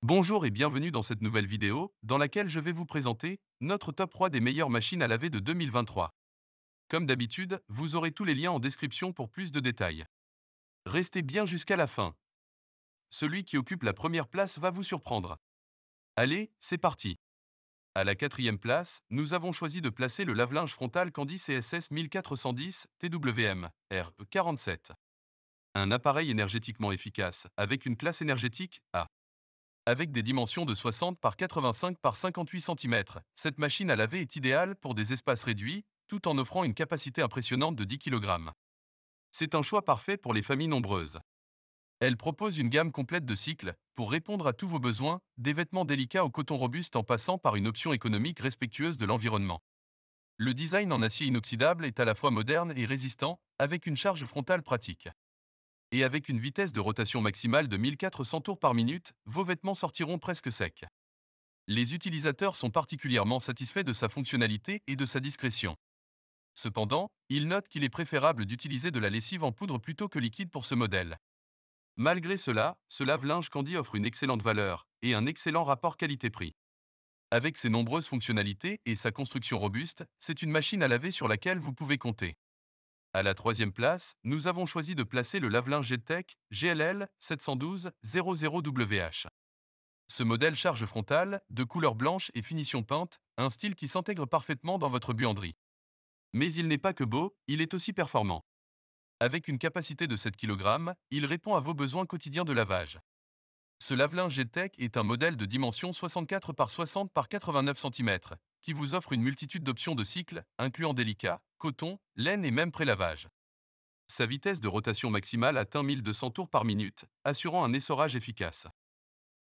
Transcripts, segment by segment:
Bonjour et bienvenue dans cette nouvelle vidéo, dans laquelle je vais vous présenter notre top 3 des meilleures machines à laver de 2023. Comme d'habitude, vous aurez tous les liens en description pour plus de détails. Restez bien jusqu'à la fin. Celui qui occupe la première place va vous surprendre. Allez, c'est parti. À la quatrième place, nous avons choisi de placer le lave-linge frontal Candy CSS 1410 TWM RE47. Un appareil énergétiquement efficace, avec une classe énergétique A. Avec des dimensions de 60 par 85 par 58 cm, cette machine à laver est idéale pour des espaces réduits, tout en offrant une capacité impressionnante de 10 kg. C'est un choix parfait pour les familles nombreuses. Elle propose une gamme complète de cycles pour répondre à tous vos besoins, des vêtements délicats au coton robuste en passant par une option économique respectueuse de l'environnement. Le design en acier inoxydable est à la fois moderne et résistant, avec une charge frontale pratique. Et avec une vitesse de rotation maximale de 1400 tours par minute, vos vêtements sortiront presque secs. Les utilisateurs sont particulièrement satisfaits de sa fonctionnalité et de sa discrétion. Cependant, ils notent qu'il est préférable d'utiliser de la lessive en poudre plutôt que liquide pour ce modèle. Malgré cela, ce lave-linge Candy offre une excellente valeur et un excellent rapport qualité-prix. Avec ses nombreuses fonctionnalités et sa construction robuste, c'est une machine à laver sur laquelle vous pouvez compter. À la troisième place, nous avons choisi de placer le lave-linge Jettech GLL 712 00WH. Ce modèle charge frontale, de couleur blanche et finition peinte, un style qui s'intègre parfaitement dans votre buanderie. Mais il n'est pas que beau, il est aussi performant. Avec une capacité de 7 kg, il répond à vos besoins quotidiens de lavage. Ce lave-linge Jettech est un modèle de dimension 64 par 60 par 89 cm, qui vous offre une multitude d'options de cycles, incluant délicat, coton, laine et même pré-lavage. Sa vitesse de rotation maximale atteint 1200 tours par minute, assurant un essorage efficace.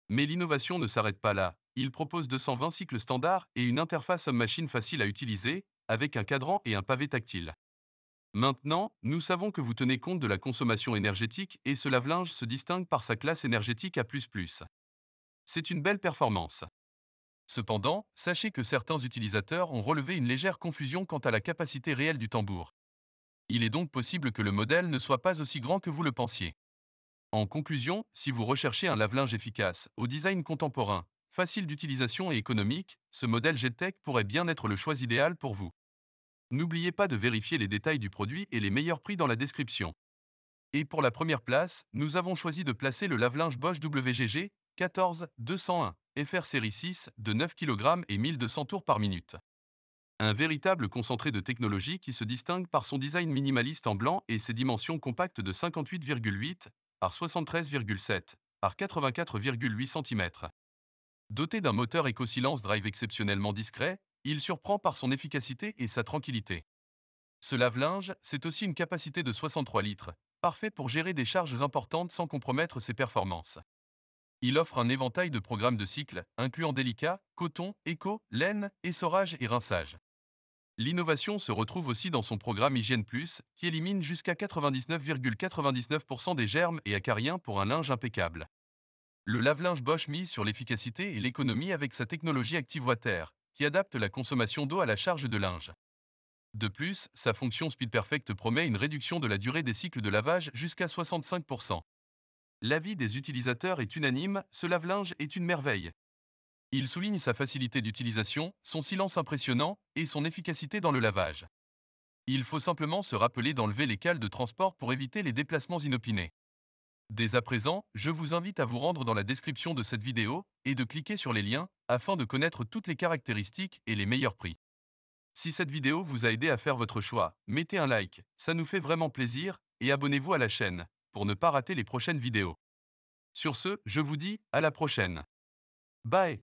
Mais l'innovation ne s'arrête pas là. Il propose 220 cycles standards et une interface homme-machine facile à utiliser, avec un cadran et un pavé tactile. Maintenant, nous savons que vous tenez compte de la consommation énergétique et ce lave-linge se distingue par sa classe énergétique A++. C'est une belle performance. Cependant, sachez que certains utilisateurs ont relevé une légère confusion quant à la capacité réelle du tambour. Il est donc possible que le modèle ne soit pas aussi grand que vous le pensiez. En conclusion, si vous recherchez un lave-linge efficace, au design contemporain, facile d'utilisation et économique, ce modèle Jettech pourrait bien être le choix idéal pour vous. N'oubliez pas de vérifier les détails du produit et les meilleurs prix dans la description. Et pour la première place, nous avons choisi de placer le lave-linge Bosch WGG 14201 FR série 6 de 9 kg et 1200 tours par minute. Un véritable concentré de technologie qui se distingue par son design minimaliste en blanc et ses dimensions compactes de 58,8 par 73,7 par 84,8 cm. Doté d'un moteur EcoSilence Drive exceptionnellement discret, il surprend par son efficacité et sa tranquillité. Ce lave-linge, c'est aussi une capacité de 63 litres, parfait pour gérer des charges importantes sans compromettre ses performances. Il offre un éventail de programmes de cycle, incluant délicat, coton, éco, laine, essorage et rinçage. L'innovation se retrouve aussi dans son programme Hygiène Plus, qui élimine jusqu'à 99,99% des germes et acariens pour un linge impeccable. Le lave-linge Bosch mise sur l'efficacité et l'économie avec sa technologie ActiveWater, qui adapte la consommation d'eau à la charge de linge. De plus, sa fonction Speed Perfect promet une réduction de la durée des cycles de lavage jusqu'à 65%. L'avis des utilisateurs est unanime, ce lave-linge est une merveille. Il souligne sa facilité d'utilisation, son silence impressionnant et son efficacité dans le lavage. Il faut simplement se rappeler d'enlever les cales de transport pour éviter les déplacements inopinés. Dès à présent, je vous invite à vous rendre dans la description de cette vidéo et de cliquer sur les liens afin de connaître toutes les caractéristiques et les meilleurs prix. Si cette vidéo vous a aidé à faire votre choix, mettez un like, ça nous fait vraiment plaisir, et abonnez-vous à la chaîne pour ne pas rater les prochaines vidéos. Sur ce, je vous dis à la prochaine. Bye!